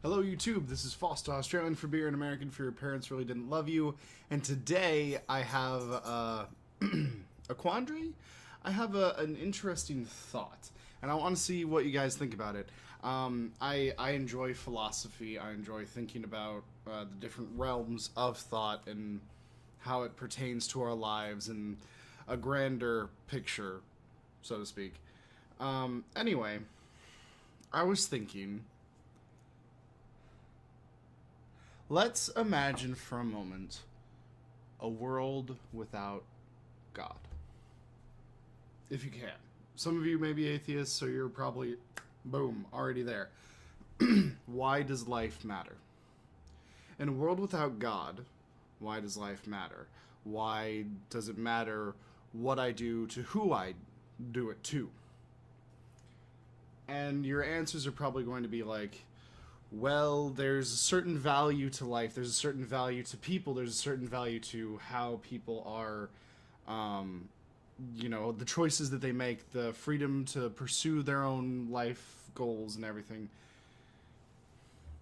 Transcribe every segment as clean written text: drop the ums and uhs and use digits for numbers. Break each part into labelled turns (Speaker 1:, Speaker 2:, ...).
Speaker 1: Hello YouTube, this is FAWSTAH, Australian for beer and American for your parents really didn't love you. And today I have a quandary. I have an interesting thought, and I want to see what you guys think about it. I enjoy philosophy. I enjoy thinking about the different realms of thought and how it pertains to our lives and a grander picture, so to speak. Anyway, I was thinking, let's imagine for a moment a world without God. If you can. Some of you may be atheists, so you're probably, boom, already there. Why does life matter? In a world without God, why does life matter? Why does it matter what I do to who I do it to? And your answers are probably going to be like, well, there's a certain value to life, there's a certain value to people, there's a certain value to how people are, the choices that they make, the freedom to pursue their own life goals and everything.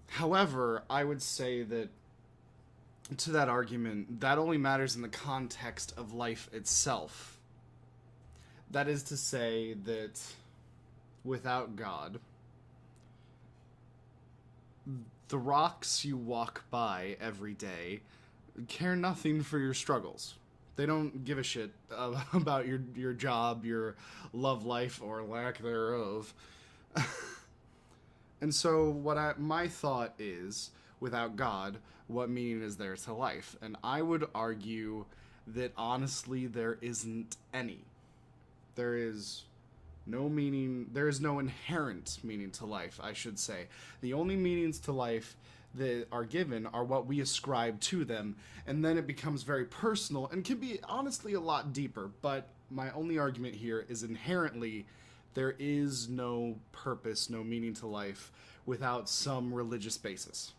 Speaker 1: However, I would say that to that argument, that only matters in the context of life itself. That is to say that without God, the rocks you walk by every day care nothing for your struggles. They don't give a shit about your job, your love life, or lack thereof. And so my thought is, without God, what meaning is there to life? And I would argue that honestly there isn't any. There is no meaning, there is no inherent meaning to life, I should say. The only meanings to life that are given are what we ascribe to them, and then it becomes very personal and can be honestly a lot deeper. But my only argument here is inherently there is no purpose, no meaning to life without some religious basis.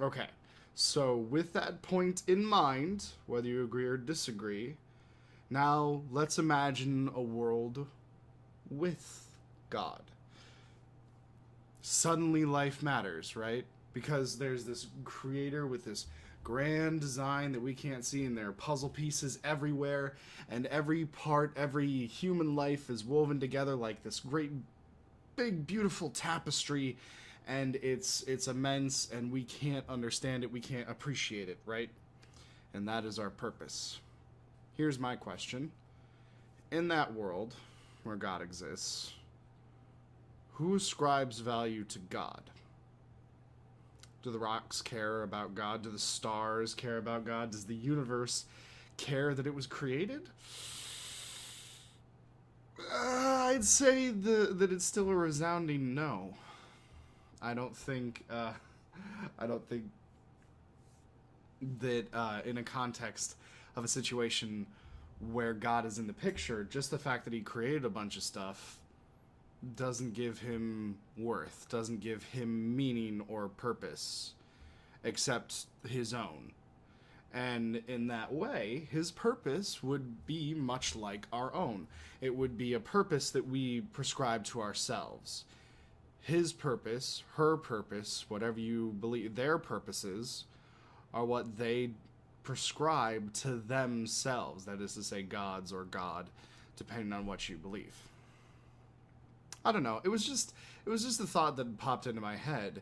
Speaker 1: Okay, so with that point in mind, whether you agree or disagree, now let's imagine a world with God. Suddenly life matters, right? Because there's this creator with this grand design that we can't see, and there are puzzle pieces everywhere, and every part, every human life is woven together like this great, big, beautiful tapestry, and it's immense, and we can't understand it, we can't appreciate it, right? And that is our purpose. Here's my question. In that world where God exists, who ascribes value to God? Do the rocks care about God? Do the stars care about God? Does the universe care that it was created? I'd say that it's still a resounding no. I don't think that in a context of a situation where God is in the picture, just the fact that he created a bunch of stuff doesn't give him worth, doesn't give him meaning or purpose, except his own. And in that way, his purpose would be much like our own. It would be a purpose that we prescribe to ourselves. His purpose, her purpose, whatever you believe, their purposes are what they prescribe to themselves. That is to say, God's or God, depending on what you believe. I don't know. It was just a thought that popped into my head.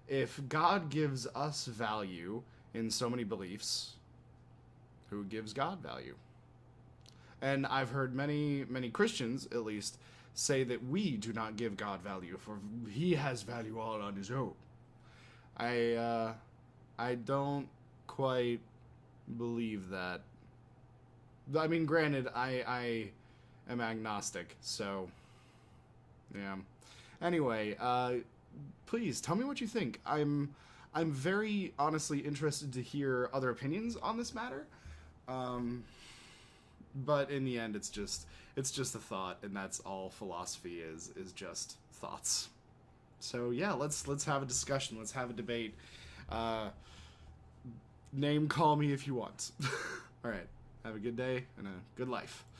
Speaker 1: If God gives us value in so many beliefs, who gives God value? And I've heard many Christians, at least, say that we do not give God value, for he has value all on his own. I don't quite believe that. I mean, granted, I am agnostic, so yeah. Anyway, please tell me what you think. I'm very honestly interested to hear other opinions on this matter. But in the end, it's just a thought, and that's all philosophy is just thoughts. So yeah, let's have a discussion. Let's have a debate. Name call me if you want. All right. Have a good day and a good life.